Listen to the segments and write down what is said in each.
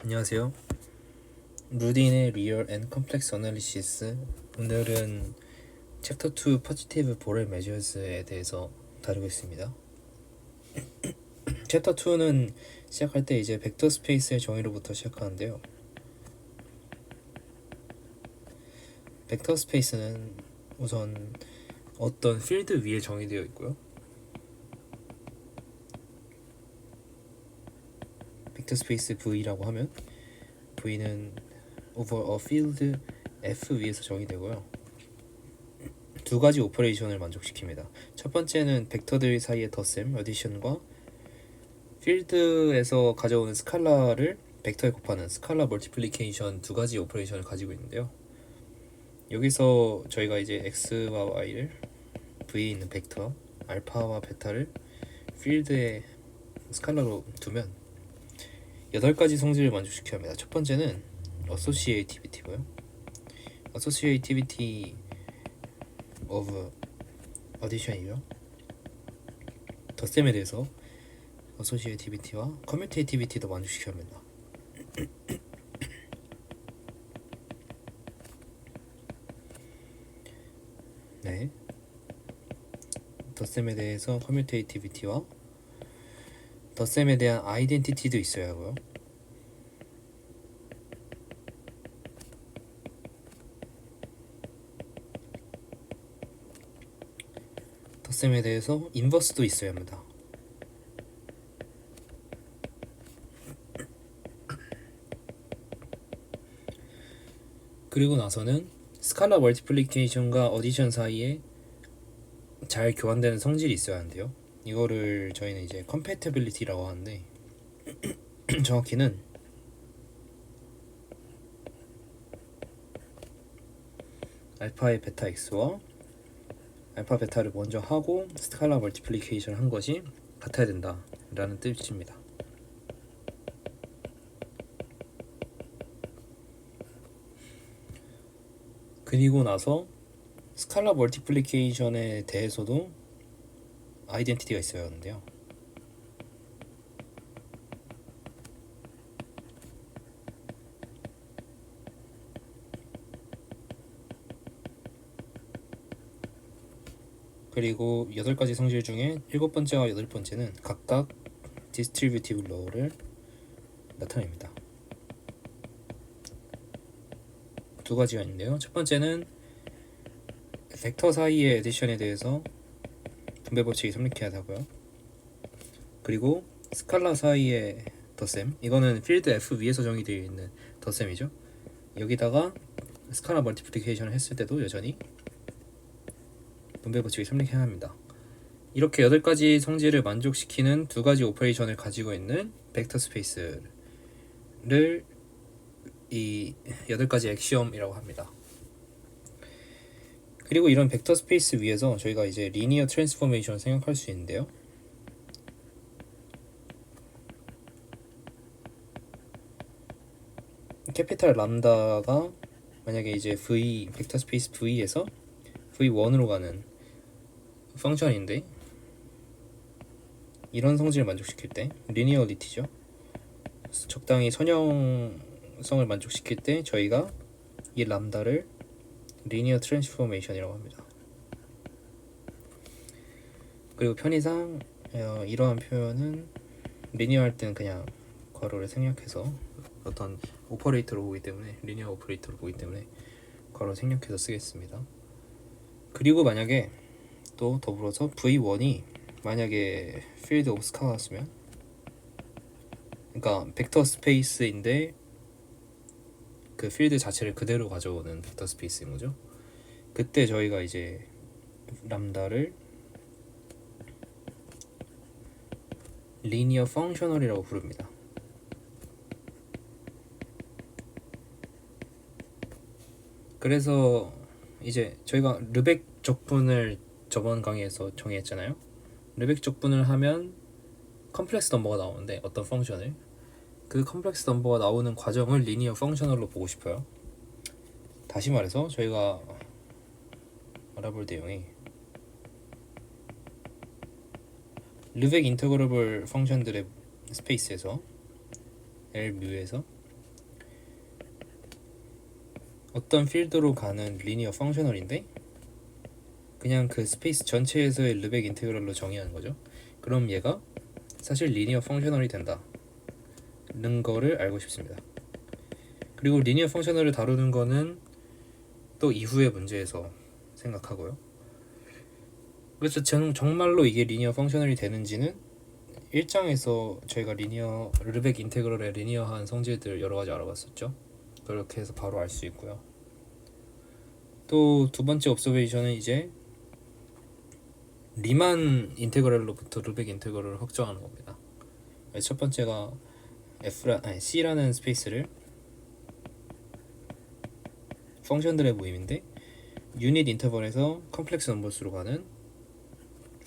안녕하세요. 루딘의 리얼 앤 컴플렉스 어널리시스. 오늘은 챕터 2 포지티브 보럴 메저스에 대해서 다루겠습니다. 챕터 2는 시작할 때 이제 벡터 스페이스의 정의로부터 시작하는데요. 벡터 스페이스는 우선 어떤 필드 위에 정의되어 있고요. 벡터 스페이스 V라고 하면 V는 over a field F 위에서 정의되고요. 두 가지 오퍼레이션을 만족시킵니다. 첫 번째는 벡터들 사이의 덧셈, 어디션과 필드에서 가져오는 스칼라를 벡터에 곱하는 스칼라 멀티플리케이션 두 가지 오퍼레이션을 가지고 있는데요. 여기서 저희가 이제 x와 y를 v에 있는 벡터 알파와 베타를 필드의 스칼라로 두면 8가지 성질을 만족시켜야 합니다. 첫 번째는 associativity고요. associativity of addition이고요. 덧셈에 대해서 associativity와 commutativity도 만족시켜야 합니다. 네, 덧셈에 대해서 commutativity와 덧셈에 대한 아이덴티티도 있어야 하고요. 덧셈에 대해서 인버스도 있어야 합니다. 그리고 나서는 스칼라 멀티플리케이션과 어디션 사이에 잘 교환되는 성질이 있어야 하는데요. 이거를 저희는 이제 compatibility라고 하는데 정확히는 알파의 베타 x와 알파 베타를 먼저 하고 스칼라 멀티플리케이션 한 것이 같아야 된다 라는 뜻입니다. 그리고 나서 스칼라 멀티플리케이션에 대해서도 아이덴티티가 있어야 하는데요. 그리고 8가지 성질 중에 7번째와 8번째는 각각 디스트리뷰티브 로우를 나타냅니다. 두 가지가 있는데요. 첫 번째는 벡터 사이의 에디션에 대해서 분배 법칙이 성립해야 하고요. 그리고 스칼라 사이의 덧셈, 이거는 필드 F 위에서 정의되어 있는 덧셈이죠. 여기다가 스칼라 멀티플리케이션을 했을 때도 여전히 분배 법칙이 성립해야 합니다. 이렇게 8가지 성질을 만족시키는 두 가지 오퍼레이션을 가지고 있는 벡터 스페이스를 이 8가지 액시엄이라고 합니다. 그리고 이런 벡터 스페이스 위에서 저희가 이제 리니어 트랜스포메이션을 생각할 수 있는데요. 캐피탈 람다가 만약에 이제 V 벡터 스페이스 V에서 V1으로 가는 펑션인데 이런 성질을 만족시킬 때 리니어리티죠. 적당히 선형성을 만족시킬 때 저희가 이 람다를 리니어 트랜스포메이션이라고 합니다. 그리고 편의상 이러한 표현은 리니어 할 때는 그냥 괄호를 생략해서 어떤 오퍼레이터로 보기 때문에 리니어 오퍼레이터로 보기 때문에 괄호 생략해서 쓰겠습니다. 그리고 만약에 또 더불어서 V1이 만약에 필드 오브 스칼라였으면, 그러니까 벡터 스페이스인데 그 필드 자체를 그대로 가져오는 벡터 스페이스인 거죠. 그때 저희가 이제 람다를 리니어 펑셔널이라고 부릅니다. 그래서 이제 저희가 르벡 적분을 저번 강의에서 정의했잖아요. 르벡 적분을 하면 컴플렉스 넘버가 나오는데 어떤 펑션을, 그 컴플렉스 넘버가 나오는 과정을 리니어 펑셔널로 보고 싶어요. 다시 말해서 저희가 알아볼 내용이 르벡 인터그러블 펑션들의 스페이스에서 L 뮤에서 어떤 필드로 가는 리니어 펑셔널인데 그냥 그 스페이스 전체에서의 르벡 인테그럴로 정의하는 거죠. 그럼 얘가 사실 리니어 펑셔널이 된다는 거를 알고 싶습니다. 그리고 리니어 펑셔널을 다루는 거는 또 이후의 문제에서 생각하고요. 그래서 정말로 이게 리니어 펑셔널이 되는지는 1장에서 저희가 르벡 인테그럴의 리니어한 성질들 여러 가지 알아봤었죠. 그렇게 해서 바로 알 수 있고요. 또 두 번째 옵서베이션은 이제 리만 인테그럴로부터 르벡 인테그럴을 확정하는 겁니다. 첫 번째가 C라는 스페이스를 펑션들의 모임인데 유닛 인터벌에서 컴플렉스 넘버스로 가는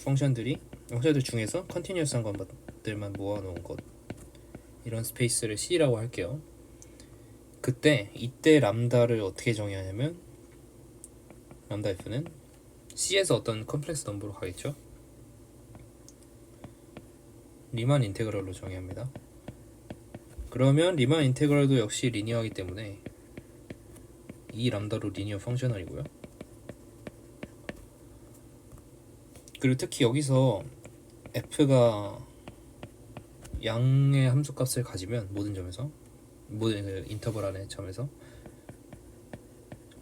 펑션들 중에서 컨티뉴어스한 것들만 모아놓은 것, 이런 스페이스를 C라고 할게요. 이때 람다를 어떻게 정의하냐면 람다 F는 C에서 어떤 컴플렉스 넘버로 가겠죠. 리만 인테그럴로 정의합니다. 그러면 리만 인테그럴도 역시 리니어하기 때문에 이 람다로 리니어 펑셔널이고요. 그리고 특히 여기서 F가 양의 함수값을 가지면 모든 그 인터벌 안의 점에서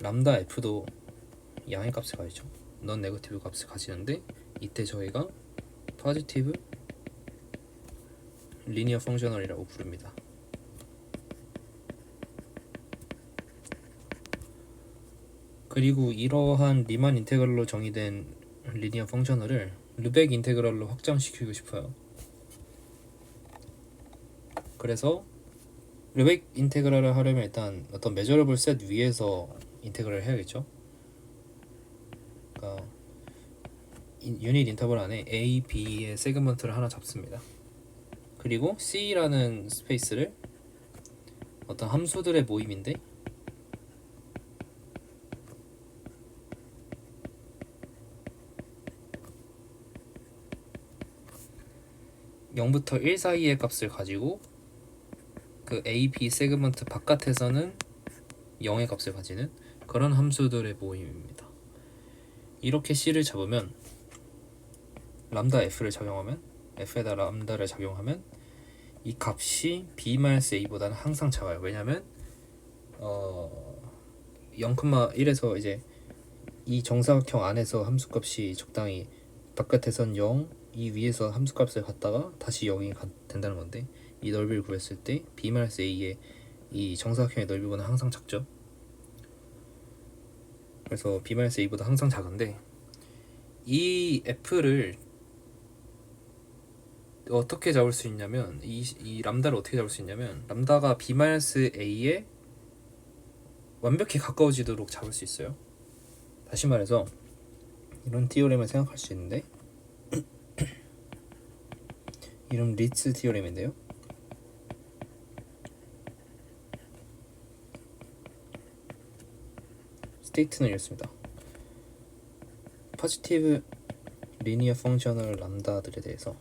람다 F도 양의 값을 가지죠. 넌 네거티브 값을 가지는데 이때 저희가 포지티브 리니어 펑셔널이라고 부릅니다. 그리고 이러한 리만 인테그럴로 정의된 리니어 펑셔널을 르벡 인테그럴로 확장시키고 싶어요. 그래서 르벡 인테그럴을 하려면 일단 어떤 메저러블 셋 위에서 인테그럴을 해야겠죠. 그러니까 유닛 인터벌 안에 A, B의 세그먼트를 하나 잡습니다. 그리고 C라는 스페이스를 어떤 함수들의 모임인데 0부터 1 사이의 값을 가지고 그 A, B 세그먼트 바깥에서는 0의 값을 가지는 그런 함수들의 모임입니다. 이렇게 C를 잡으면 람다 F를 적용하면 F에다 람다를 적용하면 이 값이 B-A보다는 항상 작아요. 왜냐면 0,1에서 이제 이 정사각형 안에서 함수값이 적당히 바깥에선 0, 이 위에서 함수값을 갖다가 다시 0이 된다는 건데 이 넓이를 구했을 때 B-A의 이 정사각형의 넓이보다 항상 작죠. 그래서 B-A보다 항상 작은데 이 F를 어떻게 잡을 수 있냐면 이 람다를 어떻게 잡을 수 있냐면 람다가 B-A에 완벽히 가까워지도록 잡을 수 있어요. 다시 말해서 이런 티오렘을 생각할 수 있는데 이름 리츠 티오렘인데요. 스테이트는 이렇습니다. 포지티브 리니어 펑셔널 람다들에 대해서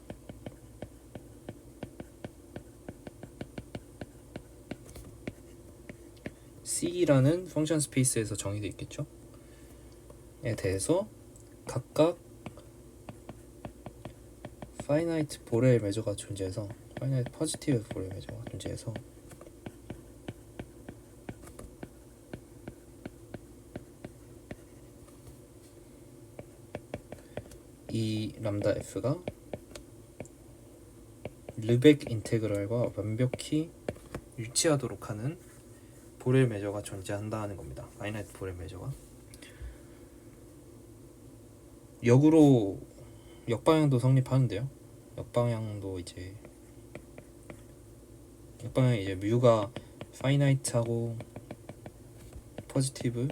C라는 펑션 스페이스에서 정의되어 있겠죠. 에 대해서 각각 파이나이트 보렐 메저가 존재해서 파이나이트 포지티브 보렐 메저가 존재해서 이 람다 F가 르벡 인테그럴과 완벽히 일치하도록 하는 보렐 메저가 존재한다는 겁니다. 파이나이트 보렐 메저가. 역으로 역방향도 성립하는데요. 역방향이 이제 뮤가 파이나이트하고 포지티브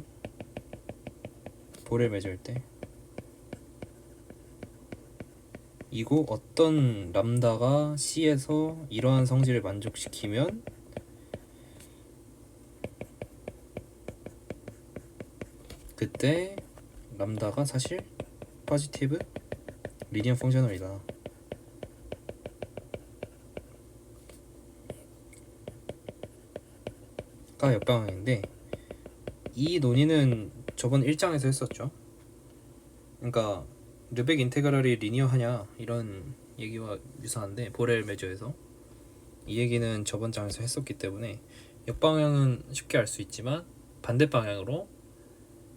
보렐 메저일 때 이고 어떤 람다가 C에서 이러한 성질을 만족시키면 그때 람다가 사실 포지티브 리니어 펑셔널이다. 가 역방향인데 이 논의는 저번 1장에서 했었죠. 그러니까 르벡 인테그랄이 리니어하냐 이런 얘기와 유사한데 보렐 메저에서 이 얘기는 저번 장에서 했었기 때문에 역방향은 쉽게 알 수 있지만 반대 방향으로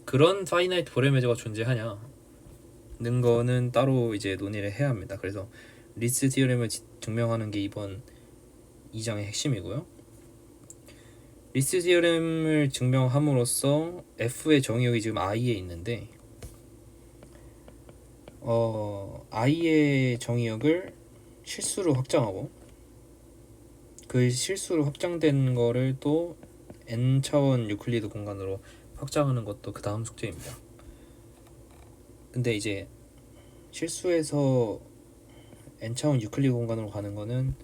그런 파이나이트 보렐 메저가 존재하냐는 거는 따로 이제 논의를 해야 합니다. 그래서 리츠 티어렘을 증명하는 게 이번 2장의 핵심이고요. 리츠 티어렘을 증명함으로써 F의 정의역이 지금 I에 있는데 I의 정의역을 실수로 확장하고 그 실수로 확장된 거를 또 n차원 유클리드 공간으로 확장하는 것도 그 다음 숙제입니다. 근데 이제 실수에서 n차원 유클리드 공간으로 가는 거는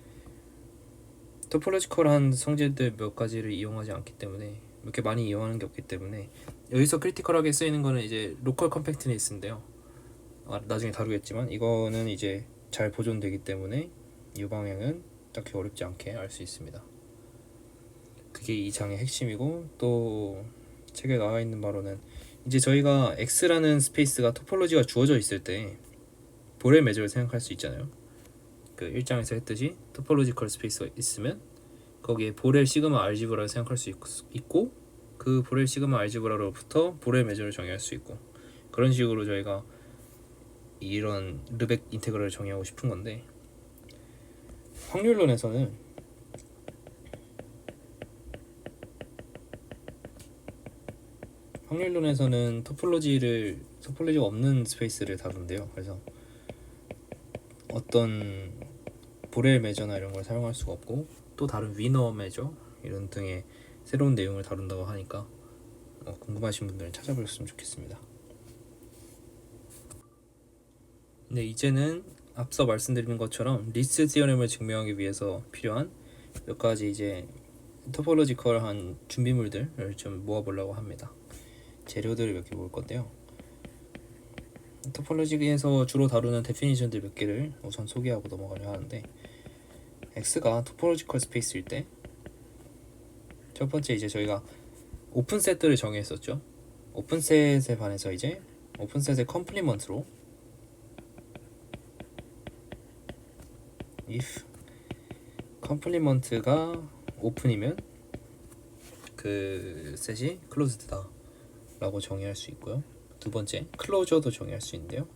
토폴로지컬한 성질들 몇 가지를 이용하지 않기 때문에 이렇게 많이 이용하는 게 없기 때문에 여기서 크리티컬하게 쓰이는 거는 이제 로컬 컴팩트니스인데요. 나중에 다루겠지만 이거는 이제 잘 보존되기 때문에 이 방향은 딱히 어렵지 않게 알 수 있습니다. 그게 이 장의 핵심이고 또 책에 나와 있는 바로는 이제 저희가 X라는 스페이스가 토폴로지가 주어져 있을 때 보렐 메저를 생각할 수 있잖아요. 그 1장에서 했듯이 토폴로지컬 스페이스가 있으면 거기에 보렐 시그마 알지브라를 생각할 수 있고 그 보렐 시그마 알지브라로부터 보렐 메저를 정의할 수 있고 그런 식으로 저희가 이런 르벡 인테그럴을 정의하고 싶은 건데 확률론에서는 토폴로지가 없는 스페이스를 다룬대요. 그래서 어떤 보렐 메저나 이런 걸 사용할 수가 없고 또 다른 위너 메저 이런 등의 새로운 내용을 다룬다고 하니까 궁금하신 분들은 찾아보셨으면 좋겠습니다. 네, 이제는 앞서 말씀드린 것처럼 리츠 티어렘을 증명하기 위해서 필요한 몇 가지 이제 토폴로지컬한 준비물들을 좀 모아보려고 합니다. 재료들을 몇 개 모을 건데요. 토폴로지에서 주로 다루는 데피니션들 몇 개를 우선 소개하고 넘어가려 하는데 X가 토폴로지컬 스페이스일 때 첫 번째 이제 저희가 오픈셋들을 정의했었죠. 오픈셋에 반해서 이제 오픈셋의 컴플리먼트로 if 컴플리먼트가 오픈이면 그 셋이 클로즈드다 라고 정의할 수 있고요. 두 번째 클로저도 정의할 수 있는데요.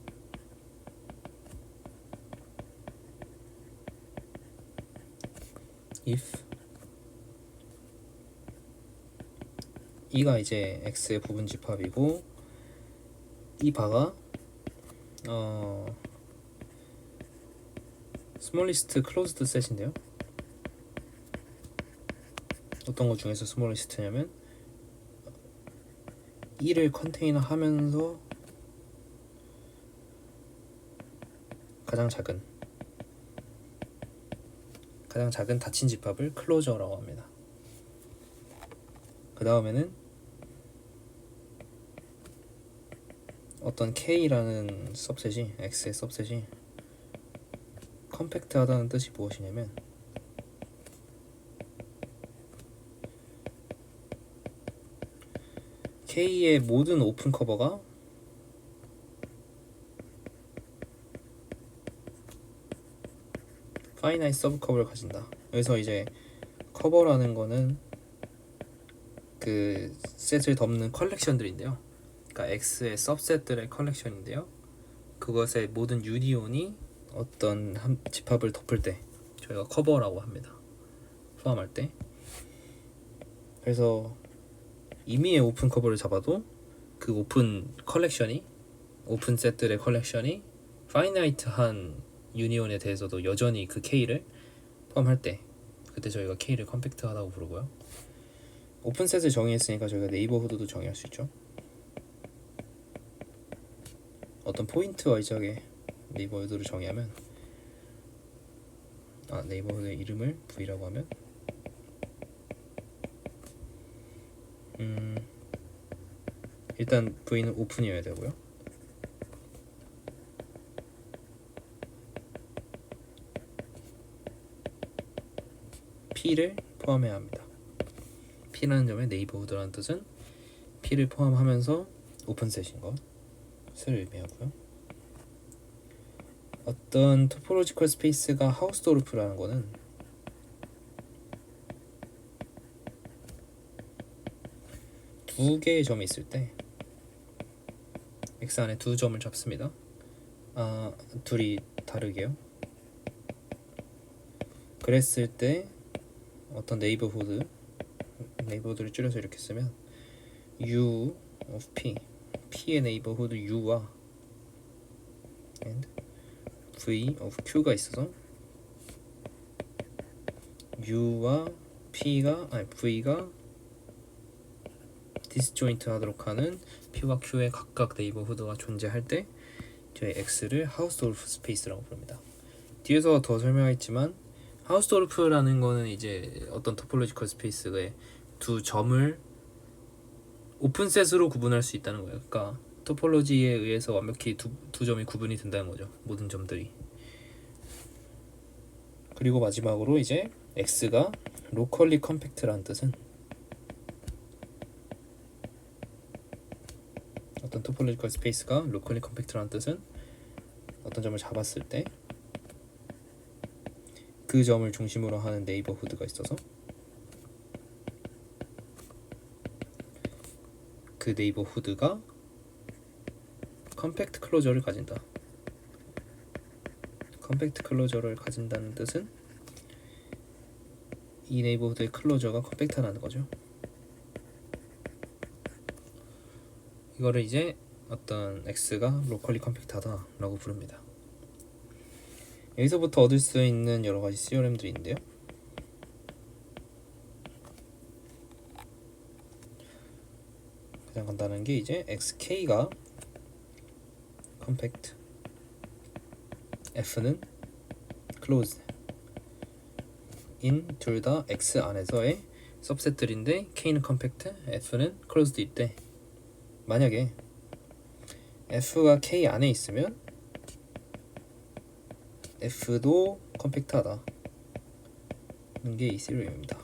if 이가 이제 x의 부분 집합이고 이 바가 스몰리스트 클로즈드 셋인데요. 어떤 것 중에서 스몰리스트냐면 2를 컨테이너 하면서 가장 작은 닫힌 집합을 클로저라고 합니다. 그 다음에는 어떤 K라는 सब셋이 X의 सब셋이 컴팩트하다는 뜻이 무엇이냐면 K의 모든 오픈 커버가 파이나이트 서브 커버를 가진다. 여기서 이제 커버라는 거는 그 셋을 덮는 컬렉션들인데요. 그러니까 X의 सब셋들의 컬렉션인데요. 그것의 모든 유니온이 어떤 한 집합을 덮을 때 저희가 커버라고 합니다. 포함할 때. 그래서 임의의 오픈 커버를 잡아도 그 오픈 컬렉션이 오픈 셋들의 컬렉션이 파이나이트한 유니온에 대해서도 여전히 그 K를 포함할 때 그때 저희가 K를 컴팩트하다고 부르고요. 오픈 셋을 정의했으니까 저희가 네이버후드도 정의할 수 있죠. 어떤 포인트 와이즈하게 네이버후드를 정의하면 네이버후드의 이름을 V라고 하면 일단 V는 오픈이어야 되고요. P를 포함해야 합니다. P라는 점의 네이버후드라는 뜻은 P를 포함하면서 오픈셋인 것을 의미하고요. 어떤 토포로지컬 스페이스가 하우스도르프라는 거는 두 개의 점이 있을 때 X 안에 두 점을 잡습니다. 둘이 다르게요. 그랬을 때 어떤 네이버후드를 줄여서 이렇게 쓰면 U of P, P의 네이버후드 U와 and V of Q가 있어서 U와 V가 디스조인트 하도록 하는 P와 Q의 각각 네이버후드가 존재할 때 저희 X를 하우스도르프 스페이스라고 부릅니다. 뒤에서 더 설명했지만 하우스도르프라는 거는 이제 어떤 토폴로지컬 스페이스의 두 점을 오픈셋으로 구분할 수 있다는 거예요. 그러니까 토폴로지에 의해서 완벽히 두 점이 구분이 된다는 거죠. 모든 점들이. 그리고 마지막으로 이제 X가 로컬리 컴팩트라는 뜻은 어떤 토폴로지컬 스페이스가 로컬리 컴팩트라는 뜻은 어떤 점을 잡았을 때 그 점을 중심으로 하는 네이버후드가 있어서 그 네이버후드가 컴팩트 클로저를 가진다. 컴팩트 클로저를 가진다는 뜻은 이 네이버후드의 클로저가 컴팩트하다는 거죠. 이거를 이제 어떤 X가 로컬리 컴팩트하다라고 부릅니다. 여기서부터 얻을 수 있는 여러 가지 시어렘들이 있는데요. 가장 간단한 게 이제 XK가 컴팩트, F는 closed 인 둘 다 X 안에서의 서브셋들인데 K는 컴팩트, F는 closed일 때 만약에 F가 K 안에 있으면 F도 컴팩트하다 는 게 이 시리움입니다.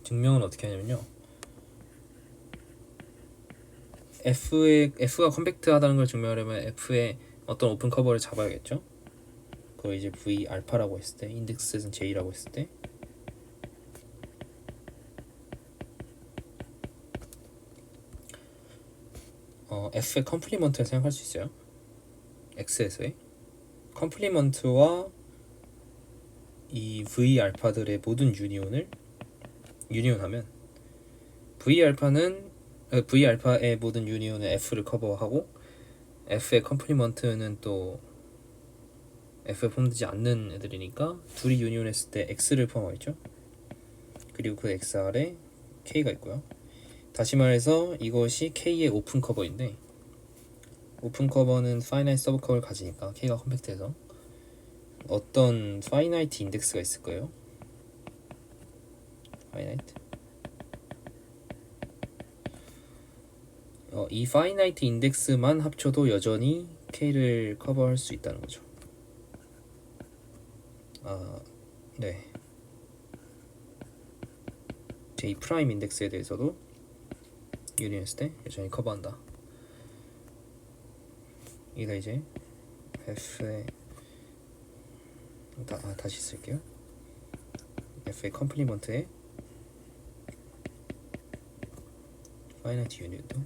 증명은 어떻게 하냐면요. F가 컴팩트하다는 걸 증명하려면 F의 어떤 오픈 커버를 잡아야겠죠. 그걸 이제 V 알파라고 했을 때, 인덱스는 J라고 했을 때 F의 컴플리먼트를 생각할 수 있어요. X에서의 컴플리먼트와 이 V 알파들의 모든 유니온하면 V 알파의 모든 유니온은 F를 커버하고 F의 컴플리먼트는 또 F에 포함되지 않는 애들이니까 둘이 유니온했을 때 X를 포함하겠죠. 그리고 그 X 아래 K가 있고요. 다시 말해서 이것이 K의 오픈 커버인데 오픈 커버는 파이나이트 서브 커버를 가지니까 K가 컴팩트해서 어떤 파이나이트 인덱스가 있을 거예요. 파이나이트 이 파이나이트 인덱스만 합쳐도 여전히 K를 커버할 수 있다는 거죠. 네. J 프라임 인덱스에 대해서도 유니했을 때 여전히 커버한다. 이게 이제 F의 다시 쓸게요. F의 컴플리먼트에 파이나이트 유니도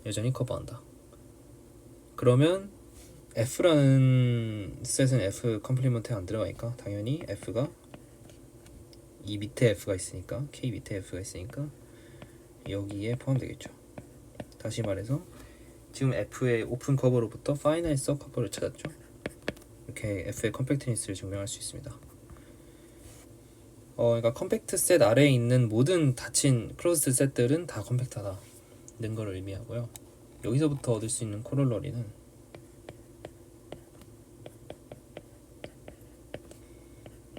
여전히 커버한다. 그러면 F라는 셋은 F 컴플리먼트에 안 들어가니까 당연히 F가 이 밑에 F가 있으니까 K 밑에 F가 있으니까 여기에 포함되겠죠. 다시 말해서 지금 F의 오픈 커버로부터 파이나이트 서브 커버를 찾았죠. 이렇게 F의 컴팩트니스를 증명할 수 있습니다. 그러니까 컴팩트 셋 아래에 있는 모든 닫힌 클로즈드 셋들은 다 컴팩트하다는 걸 의미하고요. 여기서부터 얻을 수 있는 코롤러리는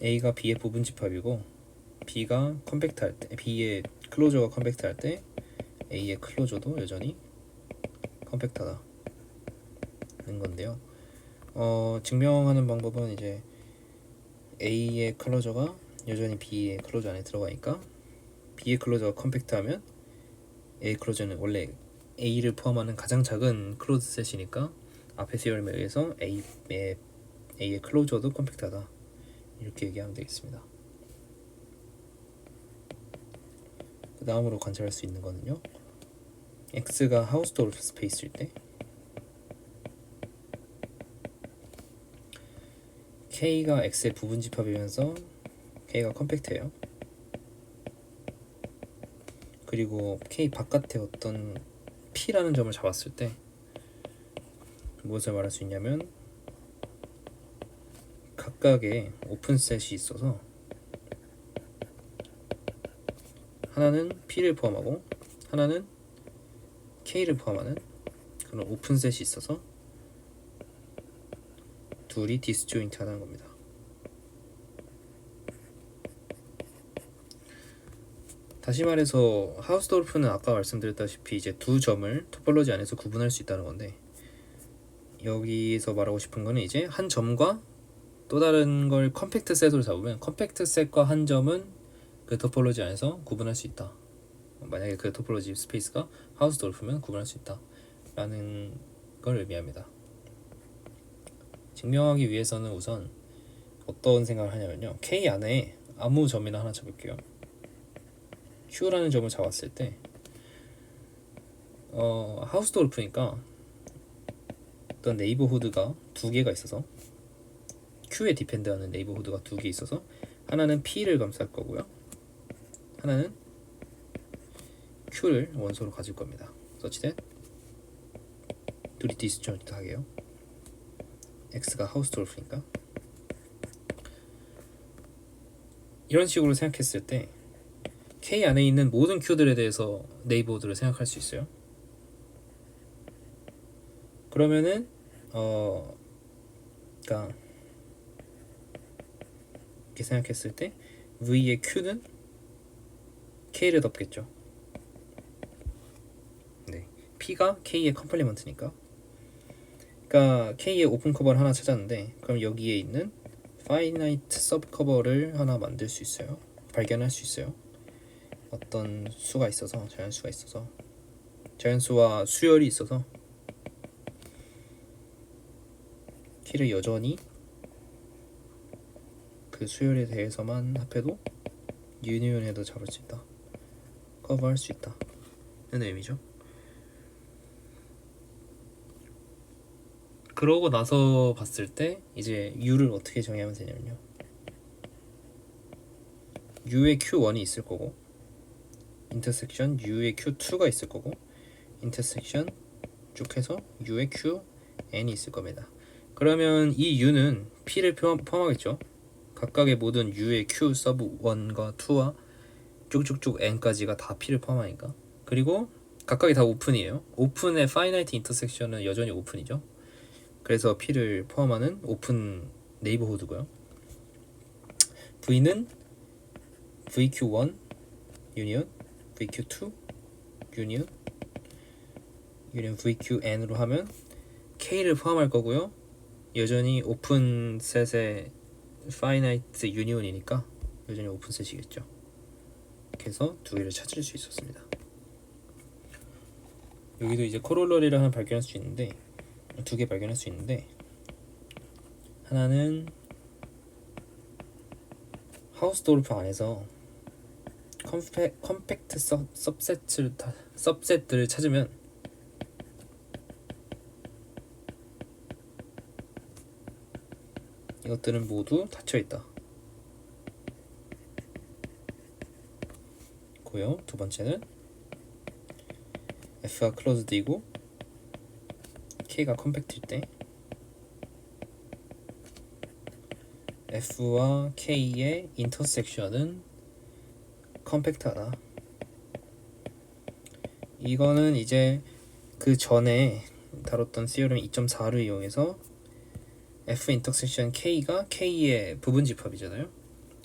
A가 B의 부분 집합이고 B가 컴팩트할 때 B의 클로저가 컴팩트할 때 A의 클로저도 여전히 컴팩트하다는 건데요. 증명하는 방법은 이제 A의 클로저가 여전히 B의 클로저 안에 들어가니까 B의 클로저가 컴팩트하면 A의 클로저는 원래 A를 포함하는 가장 작은 클로즈 셋이니까 앞의 시어럼에 의해서 A의 클로저도 컴팩트하다 이렇게 얘기하면 되겠습니다. 그 다음으로 관찰할 수 있는 거는요, X가 하우스돌프 스페이스일 때 K가 X의 부분 집합이면서 K가 컴팩트해요. 그리고 K 바깥에 어떤 P라는 점을 잡았을 때 무엇을 말할 수 있냐면 각각의 오픈셋이 있어서 하나는 P를 포함하고 하나는 K를 포함하는 그런 오픈셋이 있어서 둘이 디스조인트하다는 겁니다. 다시 말해서 하우스돌프는 아까 말씀드렸다시피 이제 두 점을 토폴로지 안에서 구분할 수 있다는 건데, 여기서 말하고 싶은 거는 이제 한 점과 또 다른 걸 컴팩트 셋으로 잡으면 컴팩트 셋과 한 점은 그 토폴로지 안에서 구분할 수 있다. 만약에 그 토폴로지 스페이스가 하우스돌프면 구분할 수 있다 라는 걸 의미합니다. 증명하기 위해서는 우선 어떤 생각을 하냐면요, K 안에 아무 점이나 하나 잡을게요. Q라는 점을 잡았을 때 하우스돌프니까 어떤 네이버후드가 두 개가 있어서 Q에 디펜드하는 네이버후드가 두 개 있어서 하나는 P를 감쌀 거고요, 하나는 Q를 원소로 가질 겁니다. such that 둘이 디스조인트하게요. X가 하우스돌프니까. 이런 식으로 생각했을 때 K 안에 있는 모든 Q들에 대해서 네이버후드를 생각할 수 있어요. 그러면은 그러니까 이렇게 생각했을 때 V의 Q는 K를 덮겠죠. 네, P가 K의 컴플리먼트니까. 그러니까 K의 오픈 커버를 하나 찾았는데, 그럼 여기에 있는 파이나이트 서브 커버를 하나 만들 수 있어요. 발견할 수 있어요. 어떤 수가 있어서, 자연수가 있어서, 자연수와 수열이 있어서 K를 여전히 그 수열에 대해서만 합해도 유니온해도 잡을 수 있다, 커버할 수 있다 는 의미죠. 그러고 나서 봤을 때 이제 U를 어떻게 정의하면 되냐면요, U의 Q1이 있을 거고 인터섹션 U의 Q2가 있을 거고 인터섹션 쭉 해서 U의 QN이 있을 겁니다. 그러면 이 U는 P를 포함하겠죠. 각각의 모든 U의 Q 서브 1과 2와 쭉쭉쭉 N까지가 다 P를 포함하니까. 그리고 각각이 다 오픈이에요. 오픈의 파이나이트 인터섹션은 여전히 오픈이죠. 그래서 P를 포함하는 오픈 네이버후드고요. V는 VQ1 유니온, VQ2 유니온, VQN으로 하면 K를 포함할 거고요. 여전히 오픈 셋의 파이나이트 유니온이니까 여전히 오픈 셋이겠죠. 그래서 두 개를 찾을 수 있었습니다. 여기도 이제 코롤러리를 하나 발견할 수 있는데, 두 개 발견할 수 있는데, 하나는 하우스돌프 안에서 컴팩트 서브셋들을 찾으면 이것들은 모두 닫혀있다 고요. 두 번째는 F가 클로즈드이고 K가 컴팩트일 때 F와 K의 인터섹션은 컴팩트하다. 이거는 이제 그 전에 다뤘던 시어럼 2.4를 이용해서 F 인터섹션 K가 K의 부분 집합이잖아요.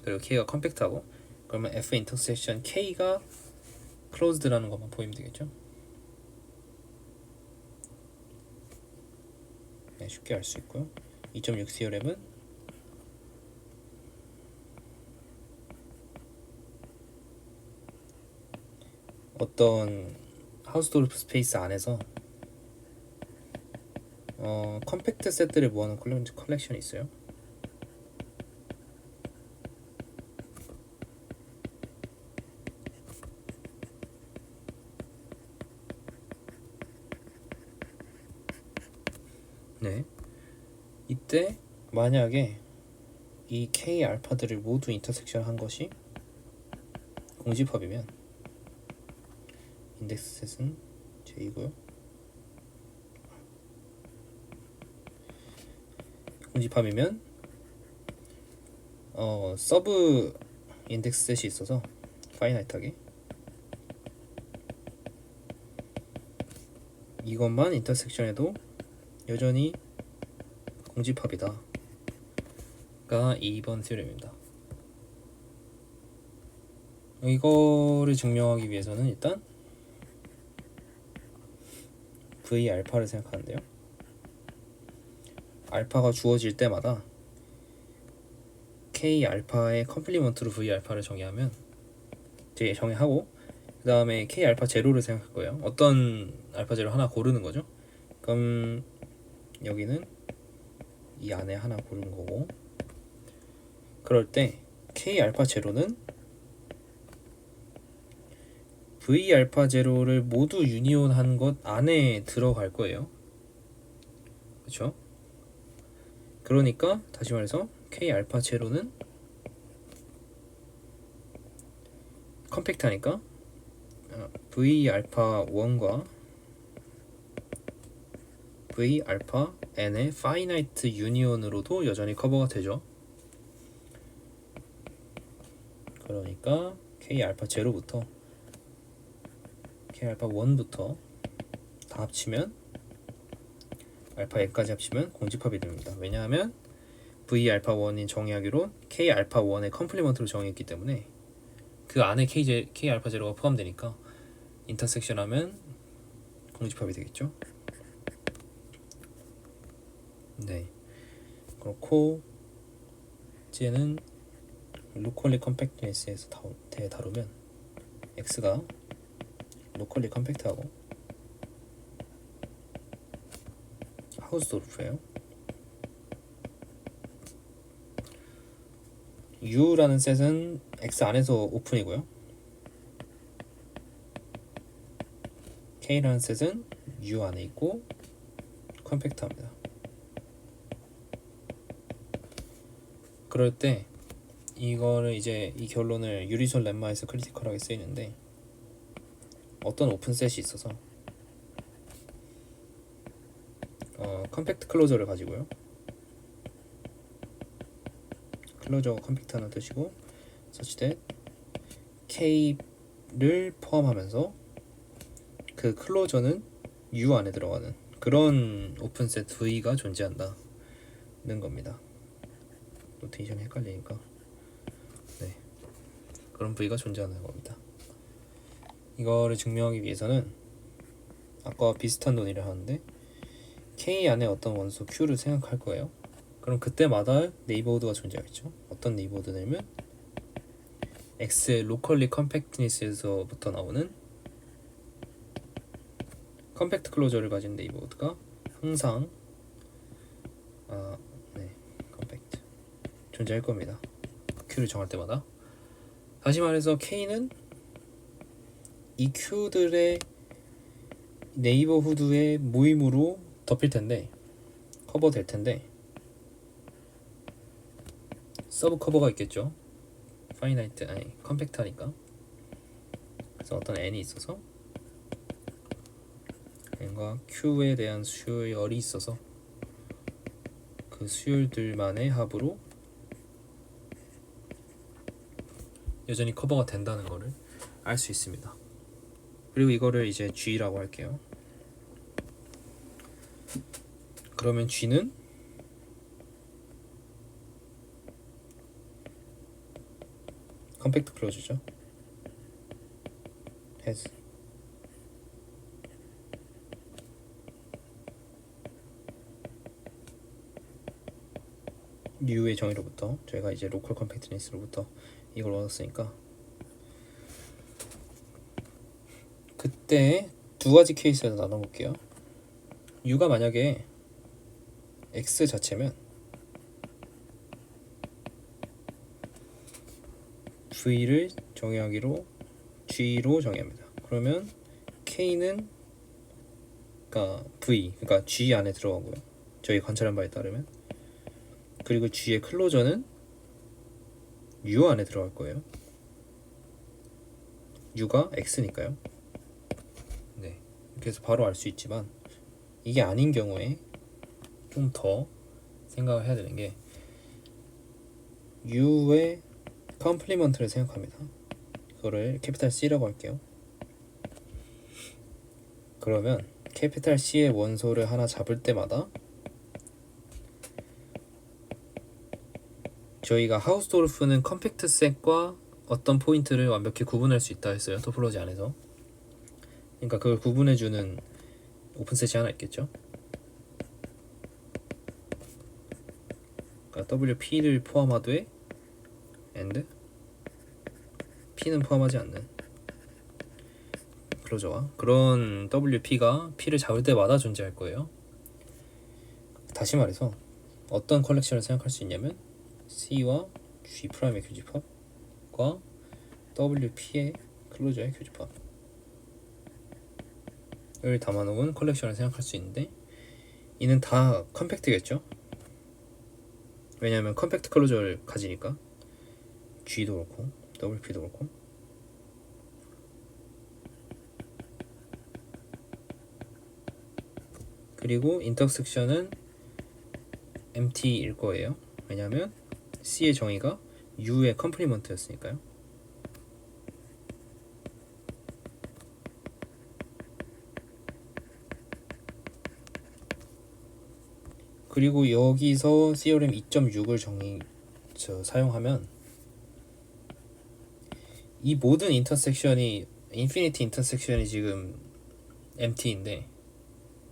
그리고 K가 컴팩트하고, 그러면 F 인터섹션 K가 클로즈드라는 것만 보이면 되겠죠. 네, 쉽게 알 수 있고요. 2.6 시어럼은 어떤 하우스돌프 스페이스 안에서 컴팩트 셋들을 모아놓은 컬렉션이 있어요. 네, 이때 만약에 이 K 알파들을 모두 인터섹션 한 것이 공집합이면 인덱스 셋은 J이고요. 공집합이면 서브 인덱스 셋이 있어서 파이나이트하게 이것만 인터섹션해도 여전히 공집합이다 가 2번 theorem입니다. 이거를 증명하기 위해서는 일단 V 알파를 생각하는데요. 알파가 주어질 때마다 K 알파의 컴플리먼트로 V 알파를 정의하고 그 다음에 K 알파 제로를 생각할 거예요. 어떤 알파 제로 하나 고르는 거죠. 그럼 여기는 이 안에 하나 고른 거고, 그럴 때 K 알파 제로는 V 알파 제로를 모두 유니온한 것 안에 들어갈 거예요. 그렇죠? 그러니까 다시 말해서 K 알파 제로는 컴팩트하니까 V 알파 1과 V 알파 n의 파이나이트 유니온으로도 여전히 커버가 되죠. 그러니까 K 알파 0부터 K 알파 1부터 다 합치면 알파 n까지 합치면 공집합이 됩니다. 왜냐하면 V 알파 1인 정의하기로 K 알파 1의 컴플리먼트로 정의했기 때문에 그 안에 K 알파 0가 포함되니까 인터섹션 하면 공집합이 되겠죠. 네, 그렇고 이제는 로컬리 컴팩트니스에서 다루면 X가 로컬리 컴팩트하고 하우스돌프예요. U라는 셋은 X 안에서 오픈이고요. K라는 셋은 U 안에 있고 컴팩트합니다. 그럴 때 이거를 이제 이 결론을 유리솔 렘마에서 크리티컬하게 쓰이는데, 어떤 오픈셋이 있어서 컴팩트 클로저를 가지고요. 클로저가 컴팩트하는 뜻이고 such that K를 포함하면서 그 클로저는 U 안에 들어가는 그런 오픈셋 V가 존재한다는 겁니다. 노테이션이 헷갈리니까 네, 그런 V가 존재하는 겁니다. 이거를 증명하기 위해서는 아까와 비슷한 논의를 하는데 K 안에 어떤 원소 Q를 생각할 거예요. 그럼 그때마다 네이버후드가 존재하겠죠. 어떤 네이버후드냐면 X의 로컬리 컴팩트니스에서부터 나오는 컴팩트 클로저를 가진 네이버후드가 항상 컴팩트 존재할 겁니다. Q를 정할 때마다. 다시 말해서 K는 이 Q들의 네이버후드의 모임으로 덮일 텐데, 커버될 텐데, 서브 커버가 있겠죠. 컴팩트하니까. 그래서 어떤 n이 있어서 n과 q에 대한 수열이 있어서 그 수열들만의 합으로 여전히 커버가 된다는 거를 알 수 있습니다. 그리고 이거를 이제 G라고 할게요. 그러면 G는 컴팩트 클로즈죠. has U의 정의로부터 저희가 이제 로컬 컴팩트니스로부터 이걸 얻었으니까 그때 두 가지 케이스에서 나눠볼게요. u가 만약에 x 자체면 v를 정의하기로 g로 정의합니다. 그러면 k는 그러니까 v, 그러니까 g 안에 들어가고요. 저희 관찰한 바에 따르면. 그리고 g의 클로저는 u 안에 들어갈 거예요. u가 x니까요. 네, 그래서 바로 알 수 있지만 이게 아닌 경우에 좀 더 생각을 해야 되는 게 u의 컴플리먼트를 생각합니다. 그거를 캐피탈 C라고 할게요. 그러면 캐피탈 C의 원소를 하나 잡을 때마다 저희가 하우스도르프는 컴팩트 셋과 어떤 포인트를 완벽히 구분할 수 있다 했어요. 토폴로지 안에서. 그러니까 그걸 구분해주는 오픈셋이 하나 있겠죠. 그러니까 WP를 포함하되 and P는 포함하지 않는 클로저와 그런 WP가 P를 잡을 때마다 존재할 거예요. 다시 말해서 어떤 컬렉션을 생각할 수 있냐면 C와 G'의 교집합과 WP의 클로저의 교집합을 담아놓은 컬렉션을 생각할 수 있는데 이는 다 컴팩트겠죠? 왜냐하면 컴팩트 클로저를 가지니까 G도 그렇고 WP도 그렇고. 그리고 인터섹션은 empty일 거예요. 왜냐하면 C의 정의가 U의 컴플리먼트였으니까요. 그리고 여기서 theorem 2.6을 사용하면 이 모든 인터섹션이 인피니티 인터섹션이 지금 empty인데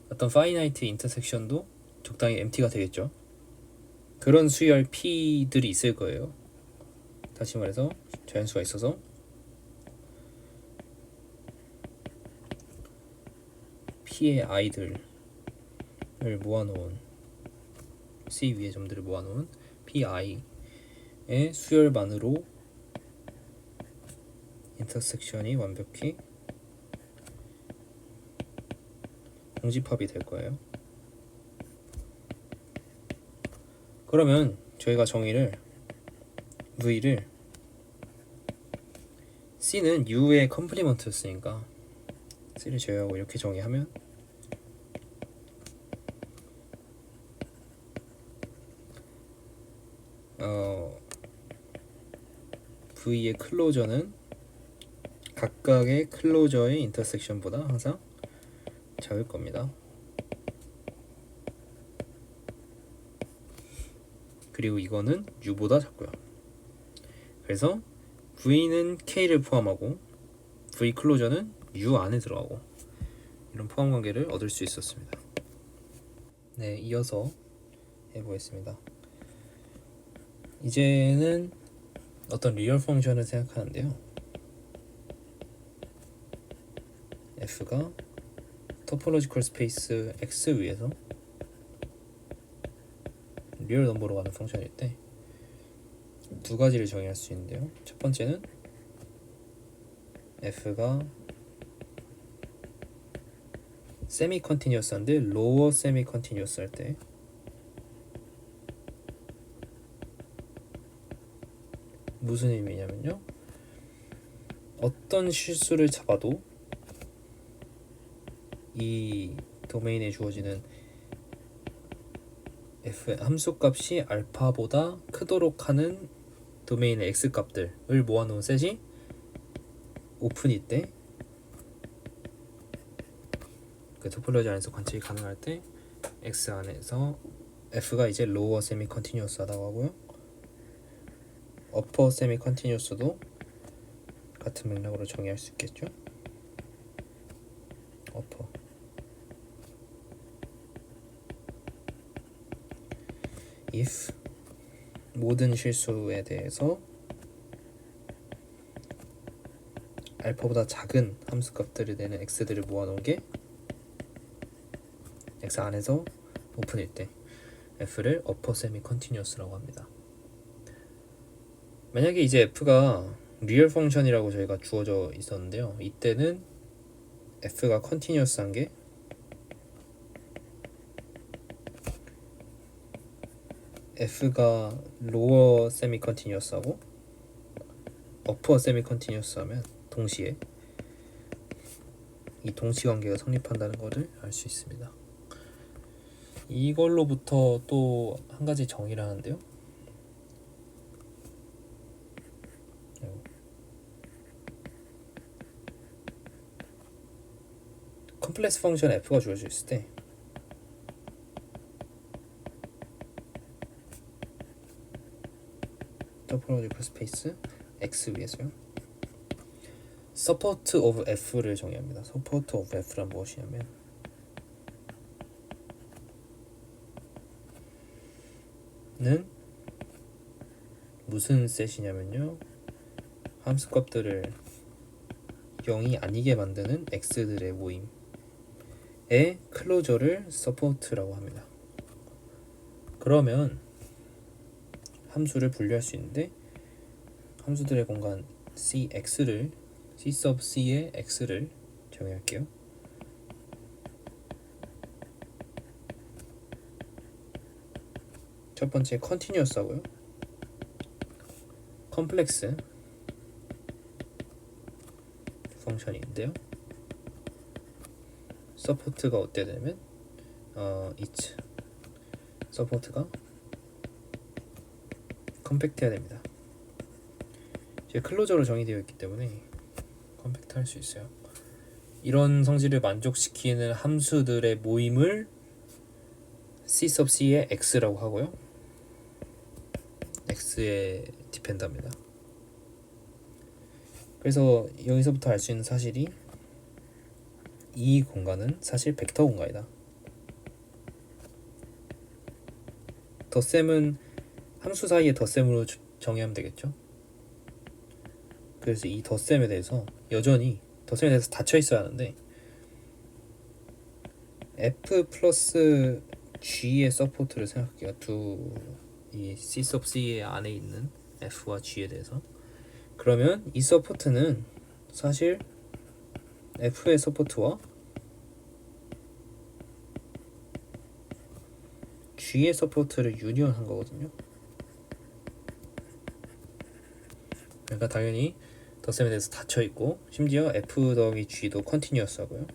어떤 파이나이트 인터섹션도 적당히 empty가 되겠죠. 그런 수열 P들이 있을 거예요. 다시 말해서 자연수가 있어서 P의 I들을 모아놓은 C 위의 점들을 모아놓은 PI의 수열만으로 인터섹션이 완벽히 공집합이 될 거예요. 그러면 저희가 정의를 V를 C는 U의 컴플리먼트였으니까 C를 제외하고 이렇게 정의하면 V의 클로저는 각각의 클로저의 인터섹션보다 항상 작을 겁니다. 그리고 이거는 U보다 작고요. 그래서 V는 K를 포함하고 V 클로저는 U 안에 들어가고 이런 포함 관계를 얻을 수 있었습니다. 네, 이어서 해보겠습니다. 이제는 어떤 리얼 펑션을 생각하는데요. F가 토폴로지컬 스페이스 X 위에서 리얼 넘버로 가는 펑션일 때 두 가지를 정의할 수 있는데요. 첫 번째는 F가 세미 컨티뉴어스한데 로어 세미 컨티뉴어스 할 때 무슨 의미냐면요. 어떤 실수를 잡아도 이 도메인에 주어지는 F 함수값이 알파보다 크도록 하는 도메인의 X 값들을 모아놓은 셋이 오픈일 때 그 토폴로지 안에서 관측이 가능할 때 X 안에서 F가 이제 로어 세미 컨티뉴어스 하다고 하고요. 어퍼 세미 컨티뉴어스도 같은 맥락으로 정의할 수 있겠죠. 어퍼 if 모든 실수에 대해서 알파보다 작은 함수값들을 내는 x들을 모아놓은 게 x 안에서 오픈일 때 f를 upper semi continuous라고 합니다. 만약에 이제 f가 리얼 펑션이라고 저희가 주어져 있었는데요, 이때는 f가 컨티뉴어스한 게 f가 로어 세미 컨티뉴어스하고 어퍼 세미 컨티뉴어스하면 동시에 이 동시관계가 성립한다는 것을 알 수 있습니다. 이걸로부터 또 한 가지 정의를 하는데요, 컴플렉스 펑션 f가 주어져 있을 때 토포로지컬 스페이스 x 위에서요, support of f를 정의합니다. support of f란 무엇이냐면 는 무슨 셋이냐면요, 함수값들을 0이 아니게 만드는 x들의 모임의 클로저를 support라고 합니다. 그러면 함수를 분류할 수 있는데, 함수들의 공간 cx를 c sub c의 x를 정의할게요. 첫 번째 컨티뉴어스 하고요, 컴플렉스 펑션인데요, 서포트가 어때야 되냐면 it 서포트가 컴팩트 해야 됩니다. 이제 클로저로 정의되어 있기 때문에 컴팩트 할 수 있어요. 이런 성질을 만족시키는 함수들의 모임을 c sub c의 x라고 하고요, x에 디펜드합니다. 그래서 여기서부터 알 수 있는 사실이 이 공간은 사실 벡터 공간이다. 덧셈은 함수 사이의 덧셈으로 정의하면 되겠죠. 그래서 이 덧셈에 대해서 여전히 덧셈에 대해서 닫혀 있어야 하는데, f 플러스 g의 서포트를 생각할게요. 이 c sub c 안에 있는 f와 g에 대해서. 그러면 이 서포트는 사실 f의 서포트와 g의 서포트를 유니언한 거거든요. 그러니까 당연히 덧셈에 대해서 닫혀 있고, 심지어 f 더하기 g도 컨티뉴어스 하고요,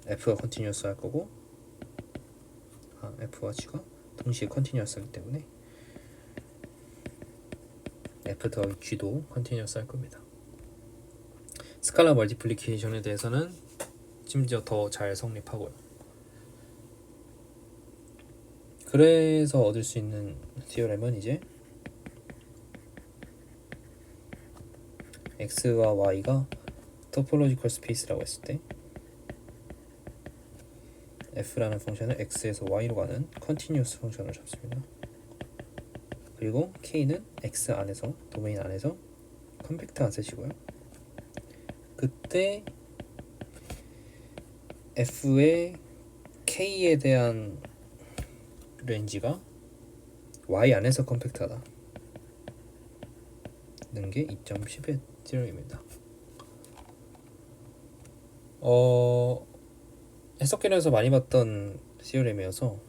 f가 컨티뉴어스 할 거고, f와 g가 동시에 컨티뉴어스 하기 때문에 f 더하기 g도 컨티뉴어스 할 겁니다. 스칼라 멀티플리케이션에 대해서는 심지어 더 잘 성립하고요. 그래서 얻을 수 있는 티오렘은 이제 x와 y가 토폴로지컬 스페이스라고 했을 때 f라는 펑션을 x에서 y로 가는 컨티뉴어스 펑션을 잡습니다. 그리고 k는 x 안에서, 도메인 안에서 컴팩트한 셋이고요. 그때 f의 k에 대한 렌지가 y 안에서 컴팩트하다 는 게 2.10의 티어럼입니다. 해석기능에서 많이 봤던 티어럼이어서,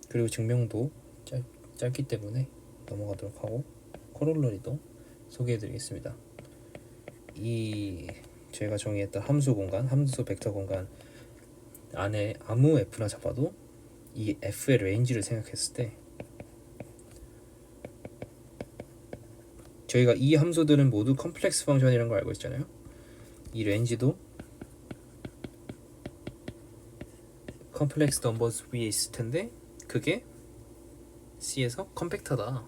그리고 증명도 짧기 때문에 넘어가도록 하고 코롤러리도 소개해드리겠습니다. 이 저희가 정의했던 함수 공간, 함수 벡터 공간 안에 아무 f나 잡아도 이 f의 레인지를 생각했을 때 저희가 이 함수들은 모두 컴플렉스 펑션이라는 걸 알고 있잖아요. 이 레인지도 컴플렉스 넘버스 위에 있을 텐데 그게 C에서 컴팩트하다는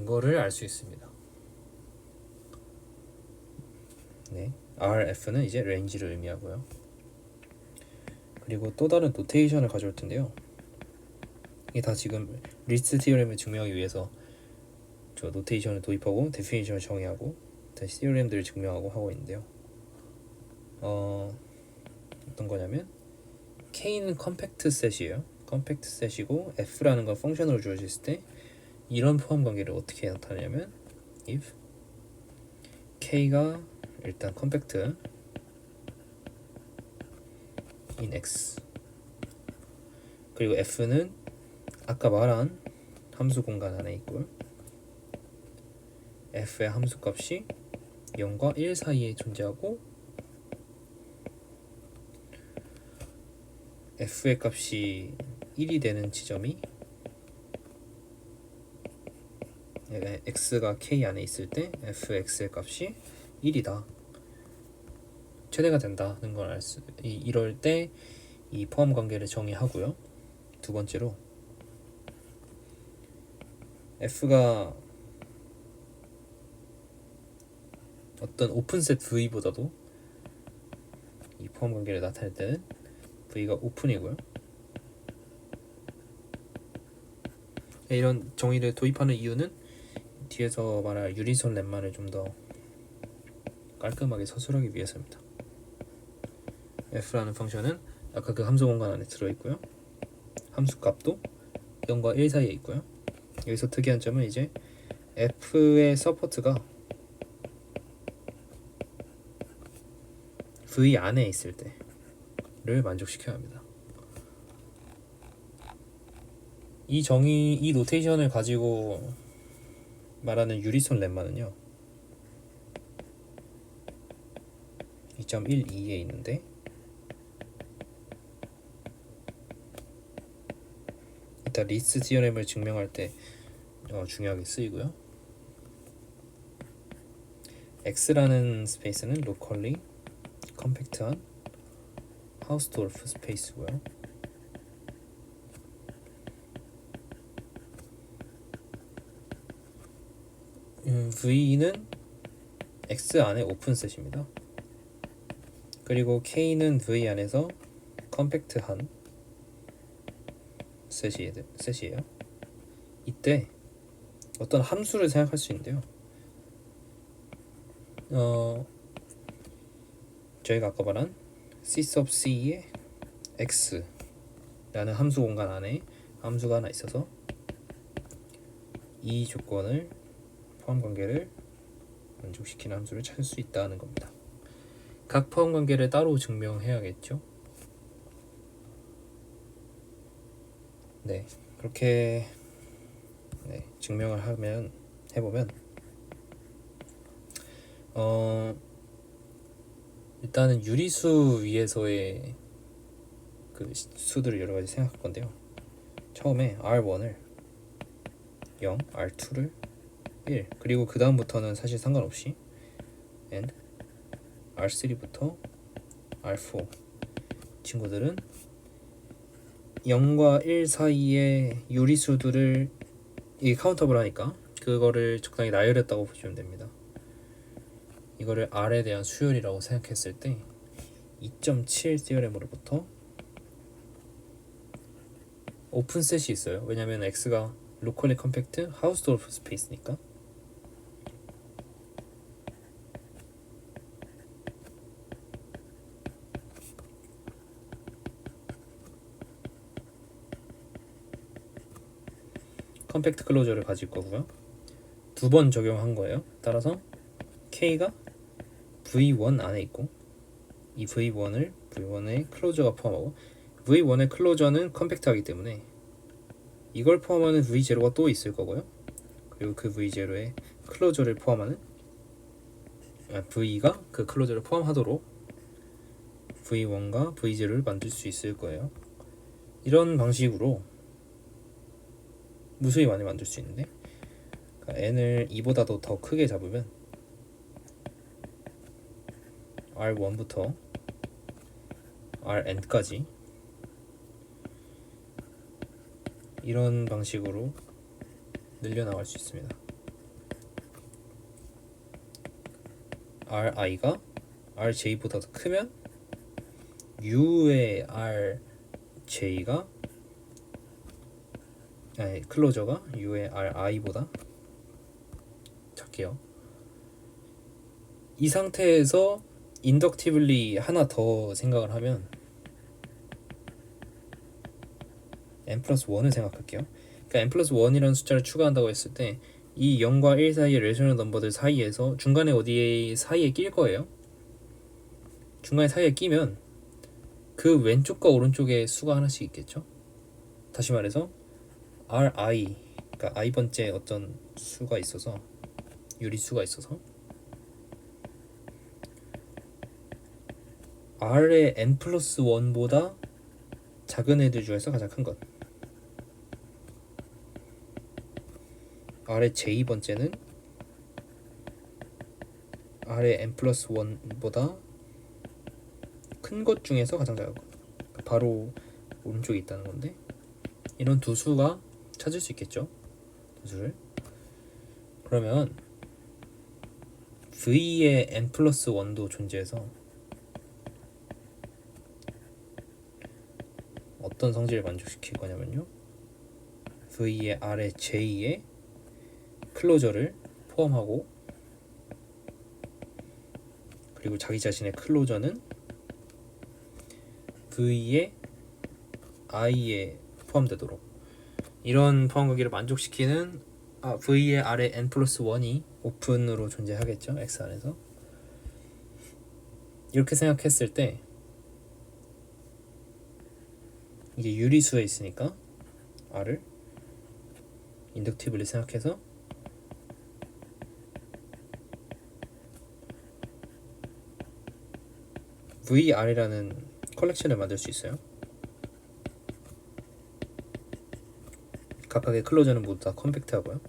거를 알 수 있습니다. 네, RF는 이제 레인지를 의미하고요. 그리고 또 다른 노테이션을 가져올 텐데요. 이게 다 지금 리스트 티어렘을 증명하기 위해서 저 노테이션을 도입하고 데피니션을 정의하고 다시 티오렘들을 증명하고 하고 있는데요. 어떤 거냐면 K는 컴팩트 셋이에요. 컴팩트 셋이고 F라는 건 펑션으로 주어졌을 때 이런 포함 관계를 어떻게 나타내냐면 if K가 일단 컴팩트 in X 그리고 F는 아까 말한 함수 공간 안에 있고요. F의 함수 값이 0과 1 사이에 존재하고 F의 값이 1이 되는 지점이 X가 K 안에 있을 때 Fx의 값이 1이다. 최대가 된다는 걸 알 수, 이럴 때 이 포함 관계를 정의하고요. 두 번째로 F가 어떤 오픈셋 V보다도 이 포함 관계를 나타낼 때는 V가 오픈이고요. 이런 정의를 도입하는 이유는 뒤에서 말할 유리선 렘마를 좀 더 깔끔하게 서술하기 위해서입니다. F라는 펑션은 아까 그 함수 공간 안에 들어있고요. 함수 값도 0과 1 사이에 있고요. 여기서 특이한 점은 이제 F의 서포트가 V 안에 있을 때를 만족시켜야 합니다. 이 정의, 이 노테이션을 가지고 말하는 유리선 렘마는요 2.12에 있는데 일단 리스 디어렘을 증명할 때 중요하게 쓰이고요. X라는 스페이스는 로컬리 컴팩트한 하우스돌프 스페이스고요. V는 X 안에 오픈셋입니다. 그리고 K는 V 안에서 컴팩트한 셋이에요. 이때 어떤 함수를 생각할 수 있는데요. 저희가 아까 말한 C sub C의 X라는 함수 공간 안에 함수가 하나 있어서 이 조건을 포함 관계를 만족시키는 함수를 찾을 수 있다는 겁니다. 각 포함 관계를 따로 증명해야겠죠. 네, 그렇게 증명을 해보면 일단은 유리수 위에서의 그 수들을 여러 가지 생각할 건데요. 처음에 R1을 0, R2를 1, 그리고 그 다음부터는 사실 상관없이 and R3부터 R4 친구들은 0과 1 사이의 유리수들을 이게 카운터블 하니까 그거를 적당히 나열했다고 보시면 됩니다. 이거를 R에 대한 수열이라고 생각했을 때 2.7 티어렘으로부터 오픈셋이 있어요. 왜냐면 X가 로컬리 컴팩트 하우스돌프 스페이스니까. 컴팩트 클로저를 가질 거고요. 두 번 적용한 거예요. 따라서 K가 V1 안에 있고 이 V1의 클로저가 포함하고 V1의 클로저는 컴팩트하기 때문에 이걸 포함하는 V0가 또 있을 거고요. 그리고 그 V0의 클로저를 포함하는 V가 그 클로저를 포함하도록 V1과 V0를 만들 수 있을 거예요. 이런 방식으로 무수히 많이 만들 수 있는데 그러니까 n을 2보다도 더 크게 잡으면 R1부터 Rn까지 이런 방식으로 늘려나갈 수 있습니다. Ri가 Rj보다 더 크면 U의 Rj가 클로저가 U의 Ri보다 할게요. 이 상태에서 인덕티블리 하나 더 생각을 하면 n 플러스 1을 생각할게요. 그러니까 n 플러스 1이라는 숫자를 추가한다고 했을 때 이 0과 1 사이의 레셔널 넘버들 사이에서 중간에 어디에 사이에 낄 거예요. 중간에 사이에 끼면 그 왼쪽과 오른쪽에 수가 하나씩 있겠죠. 다시 말해서 Ri, 그러니까 i번째 어떤 수가 있어서 유리수가 있어서 R의 n 플러스 1보다 작은 애들 중에서 가장 큰 것. R의 j 번째는 R의 n 플러스 1보다 큰 것 중에서 가장 작은 것. 바로 오른쪽에 있다는 건데 이런 두 수가 찾을 수 있겠죠. 두 수를. 그러면 V의 n 플러스 1도 존재해서 어떤 성질을 만족시킬 거냐면요. V의 R의 J의 클로저를 포함하고 그리고 자기 자신의 클로저는 V의 I에 포함되도록 이런 포함 관계를 만족시키는 V의 R의 n 플러스 1이 오픈으로 존재하겠죠. X 안에서. 이렇게 생각했을 때 이게 유리수에 있으니까 R을 인덕티블리 생각해서 VR이라는 컬렉션을 만들 수 있어요. 각각의 클로저는 모두 다 컴팩트하고요.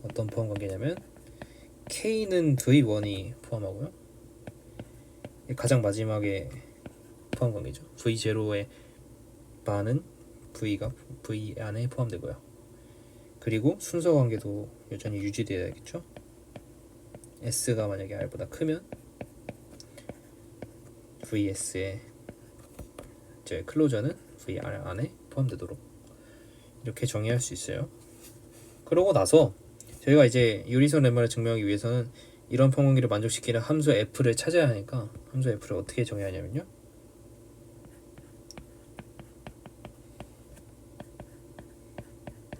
어떤 포함 관계냐면 K는 V1이 포함하고요. 가장 마지막에 포함 관계죠. V0의 바는 V가 V 안에 포함되고요. 그리고 순서 관계도 여전히 유지되어야겠죠. S가 만약에 R보다 크면 VS의 클로저는 VR 안에 포함되도록 이렇게 정의할 수 있어요. 그러고 나서 저희가 이제 유리선 렘마를 증명하기 위해서는 이런 포함 관계를 만족시키는 함수 F를 찾아야 하니까 함수 F를 어떻게 정의하냐면요.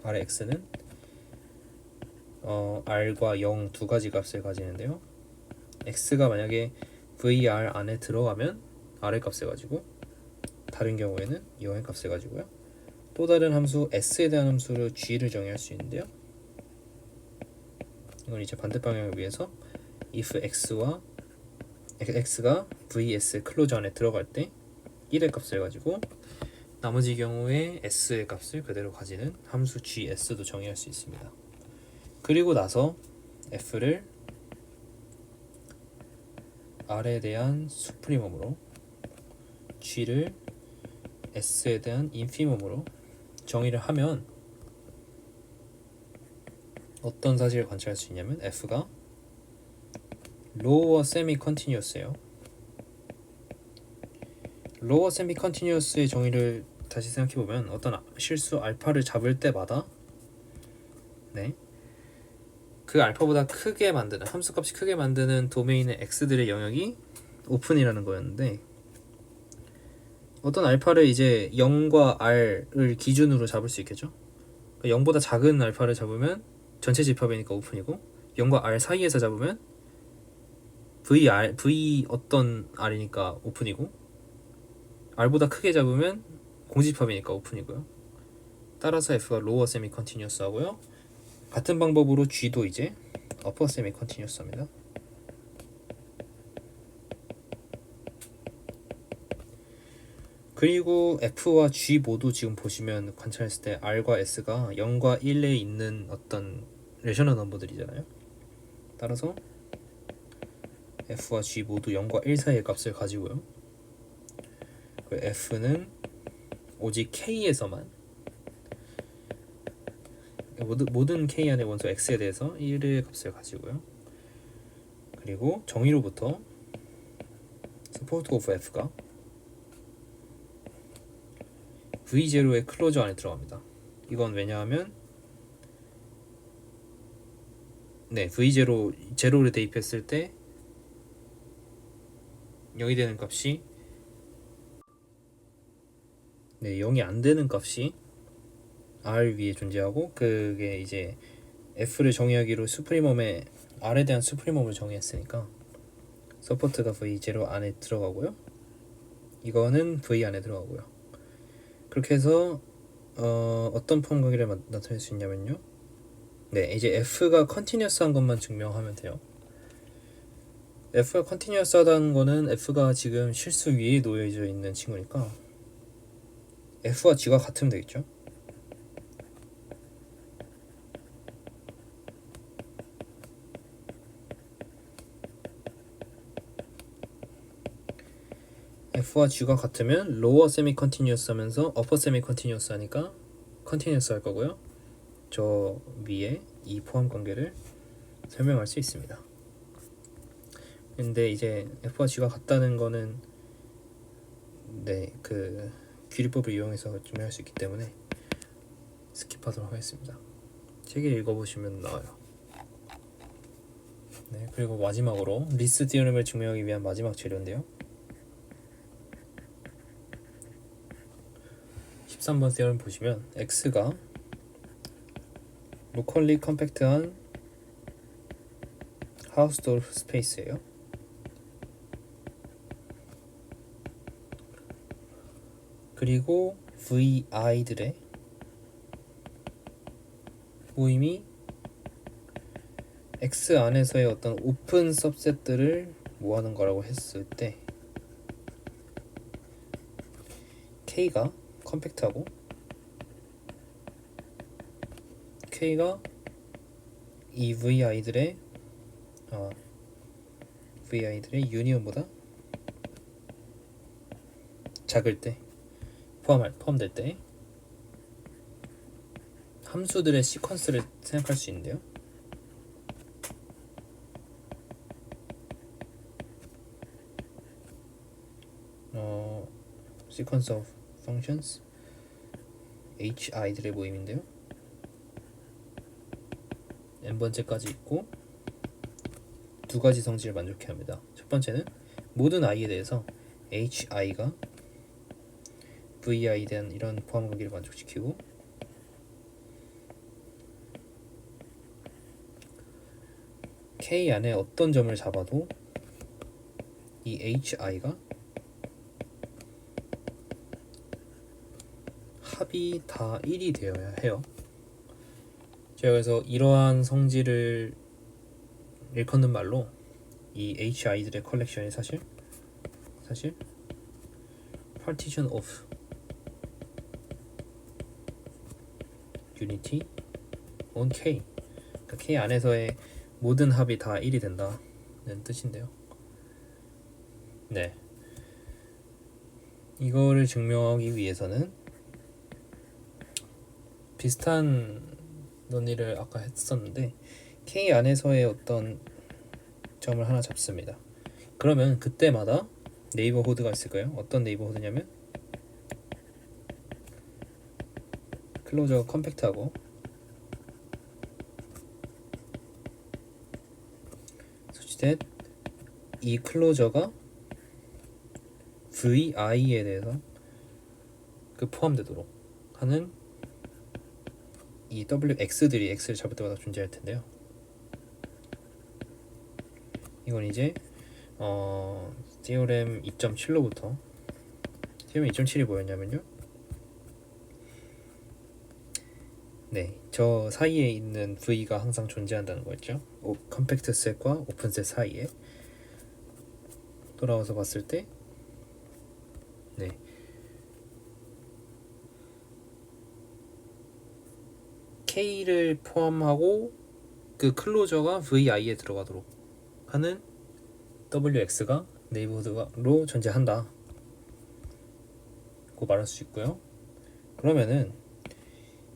Rx는 R과 0 두 가지 값을 가지는데요. X가 만약에 VR 안에 들어가면 R의 값을 가지고 다른 경우에는 0의 값을 가지고요. 또 다른 함수 S에 대한 함수를 G를 정의할 수 있는데요. 이건 이제 반대 방향을 위해서 if X가 VS 클로저 안에 들어갈 때 1의 값을 가지고 나머지 경우에 S의 값을 그대로 가지는 함수 GS도 정의할 수 있습니다. 그리고 나서 F를 R에 대한 수프리멈으로 G를 S에 대한 인피멈으로 정의를 하면 어떤 사실을 관찰할 수 있냐면 F가 로어 세미 컨티뉴어스예요. 로어 세미 컨티뉴어스의 정의를 다시 생각해보면 어떤 실수 알파를 잡을 때마다 그 알파보다 크게 만드는 함수값이 크게 만드는 도메인의 x들의 영역이 오픈이라는 거였는데 어떤 알파를 이제 0과 r을 기준으로 잡을 수 있겠죠. 그러니까 0보다 작은 알파를 잡으면 전체 집합이니까 오픈이고 0과 r 사이에서 잡으면 v 어떤 r이니까 오픈이고 r보다 크게 잡으면 공집합이니까 오픈이고요. 따라서 f가 로어 세미 컨티뉴어스 하고요. 같은 방법으로 G도 이제 어퍼 세미 컨티뉴어스입니다. 그리고 F와 G 모두 지금 보시면 관찰했을 때 R과 S가 0과 1에 있는 어떤 레셔널 넘버들이잖아요. 따라서 F와 G 모두 0과 1 사이의 값을 가지고요. F는 오직 K에서만 모든 K 안의 원소 X에 대해서 1의 값을 가지고요. 그리고 정의로부터 support of F가 V0의 클로저 안에 들어갑니다. 이건 왜냐하면 네, v0 제로를 대입했을 때 0이 되는 값이 네, 0이 안 되는 값이 R 위에 존재하고 그게 이제 F를 정의하기로 수프리멈에 R에 대한 수프리멈을 정의했으니까 서포트가 V0 안에 들어가고요. 이거는 V 안에 들어가고요. 그렇게 해서 어떤 폼 관계를 나타낼 수 있냐면요. 네, 이제 F가 컨티뉴어스한 것만 증명하면 돼요. F가 컨티뉴어스하다는 거는 F가 지금 실수 위에 놓여져 있는 친구니까 F와 G가 같으면 되겠죠. F와 G가 같으면 로어 세미 컨티뉴어스 하면서 어퍼 세미 컨티뉴어스 하니까 컨티뉴어스 할 거고요. 저 위에 이 포함 관계를 설명할 수 있습니다. 근데 이제 F와 G가 같다는 거는 네, 그 귀리법을 이용해서 증명할 수 있기 때문에 스킵하도록 하겠습니다. 책을 읽어보시면 나와요. 네, 그리고 마지막으로 리스 디어럼을 증명하기 위한 마지막 재료인데요. 13번 디어럼 보시면 X가 로컬리 컴팩트한 하우스돌프 스페이스예요. 그리고 VI들의 모임이 X 안에서의 어떤 오픈 सब셋들을 모아는 거라고 했을 때 K가 컴팩트하고 K가 이 VI들의 유니온보다 작을 때 포함될 때 함수들의 시퀀스를 생각할 수 있는데요. sequence of functions hi들의 모임인데요. n번째까지 있고 두 가지 성질을 만족해야 합니다. 첫 번째는 모든 i에 대해서 hi가 vi에 대한 이런 포함 관계를 만족시키고 k 안에 어떤 점을 잡아도 이 hi가 합이 다 1이 되어야 해요. 제가 그래서 이러한 성질을 일컫는 말로 이 hi들의 컬렉션이 사실 partition of unity on k, 그러니까 k 안에서의 모든 합이 다 1이 된다는 뜻인데요. 네, 이거를 증명하기 위해서는 비슷한 논리를 아까 했었는데 K 안에서의 어떤 점을 하나 잡습니다. 그러면 그때마다 네이버후드가 있을 거예요. 어떤 네이버후드냐면 클로저가 컴팩트하고 such that 이 클로저가 VI에 대해서 포함되도록 하는 이 WX들이 X를 잡을 때마다 존재할 텐데요. 이건 이제 디오렘 2.7로부터 디오렘 2.7이 뭐였냐면요. 네, 저 사이에 있는 V가 항상 존재한다는 거였죠. 컴팩트 셋과 오픈 셋 사이에 돌아와서 봤을 때 네, K를 포함하고 그 클로저가 VI에 들어가도록 하는 WX가 네이버후드로 존재한다 고 말할 수 있고요. 그러면은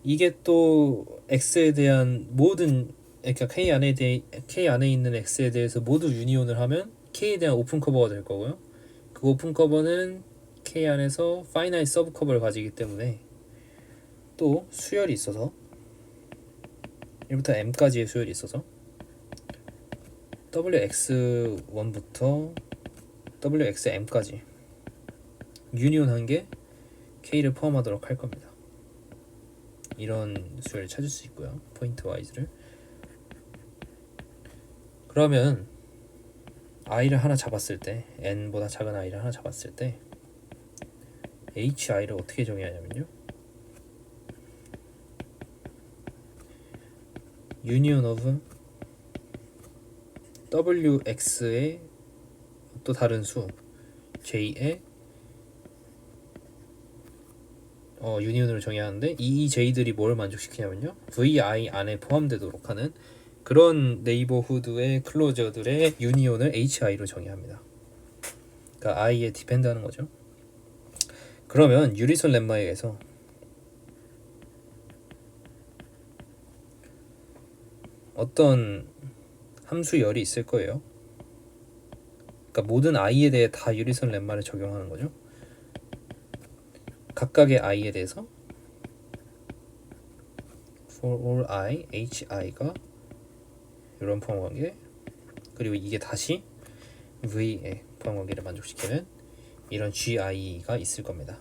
이게 또 X에 대한 모든, 그러니까 K 안에 있는 X에 대해서 모두 유니온을 하면 K에 대한 오픈 커버가 될 거고요. 그 오픈 커버는 K 안에서 파이나이트 서브 커버를 가지기 때문에 또 수열이 있어서 1부터 m까지의 수열이 있어서 wx1부터 wxm까지 유니온한 게 k를 포함하도록 할 겁니다. 이런 수를 찾을 수 있고요. 포인트 와이즈를. 그러면 i를 하나 잡았을 때, n보다 작은 i를 하나 잡았을 때 hi를 어떻게 정의하냐면요, union of wx의 또 다른 수 j의 유니온으로 정의하는데, 이 j들이 뭘 만족시키냐면요, vi 안에 포함되도록 하는 그런 네이버후드의 클로저들의 유니온을 hi로 정의합니다. 그러니까 i에 디펜드하는 거죠. 그러면 유리선 렘마에서 어떤 함수열이 있을 거예요. 그러니까 모든 i에 대해 다 유리선 렘마를 적용하는 거죠. 각각의 i에 대해서 for all i, hi가 이런 포함관계, 그리고 이게 다시 v의 포함관계를 만족시키는 이런 gi가 있을 겁니다.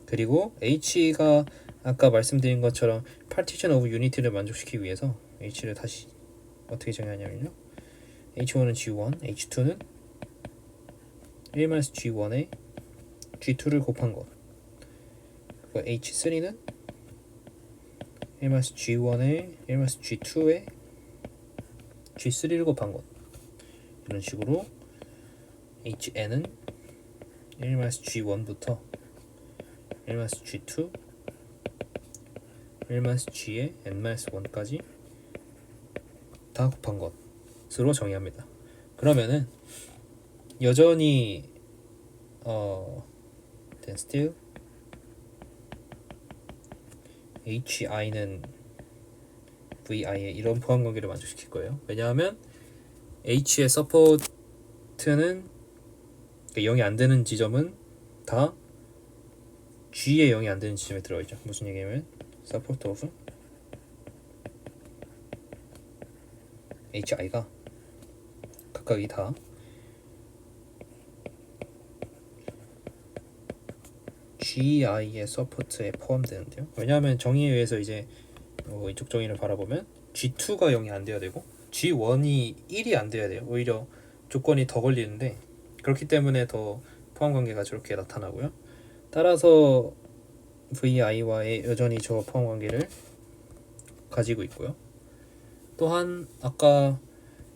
그리고 h가 아까 말씀드린 것처럼 partition of unity를 만족시키기 위해서 h를 다시 어떻게 정의하냐면요, h1은 g1, h2는 1-g1에 g2를 곱한 것, 그리고 h3는 1-g1에 1-g2에 g3를 곱한 것. 이런 식으로 hn은 1-g1부터 1-g2, 1-g의 n-1까지 다 곱한 것으로 정의합니다. 그러면은 여전히 then still hi는 vi의 이런 포함 관계를 만족시킬 거예요. 왜냐하면 h의 서포트는 0이 안 되는 지점은 다 g의 0이 안 되는 지점에 들어있죠. 무슨 얘기냐면 support of hi가 각각이 다 gi의 서포트에 포함되는데요. 왜냐하면 정의에 의해서 이제 이쪽 정의를 바라보면 g2가 0이 안 돼야 되고 g1이 1이 안 돼야 돼요. 오히려 조건이 더 걸리는데, 그렇기 때문에 더 포함 관계가 저렇게 나타나고요. 따라서 vi와의 여전히 저 포함 관계를 가지고 있고요. 또한 아까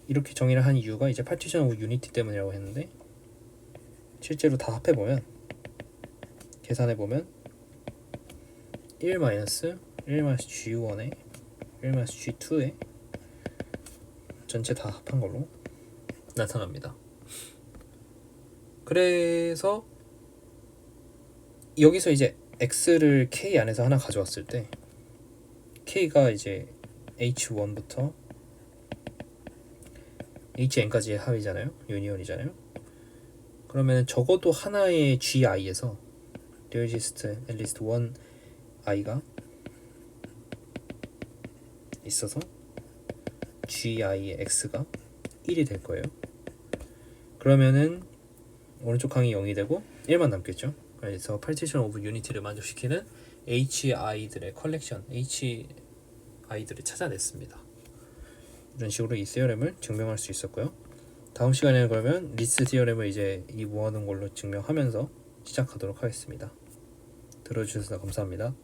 이렇게 정의를 한 이유가 이제 partition of unity 때문이라고 했는데, 실제로 다 합해보면, 계산해보면 1-1-g1에 1-g2에 전체 다 합한 걸로 나타납니다. 그래서 여기서 이제 x를 k 안에서 하나 가져왔을 때 k가 이제 h1부터 hn까지의 합이잖아요. 유니온이잖아요. 그러면 적어도 하나의 gi에서 there exists at least one i가 있어서 gi의 x가 1이 될 거예요. 그러면은 오른쪽 항이 0이 되고 1만 남겠죠. 그래서 partition of unity를 만족시키는 hi들의 컬렉션, hi들을 찾아냈습니다. 이런 식으로 이 세어렘을 증명할 수 있었고요. 다음 시간에는 그러면 리스 티어렘을 이제 이 모아놓은 걸로 증명하면서 시작하도록 하겠습니다. 들어주셔서 감사합니다.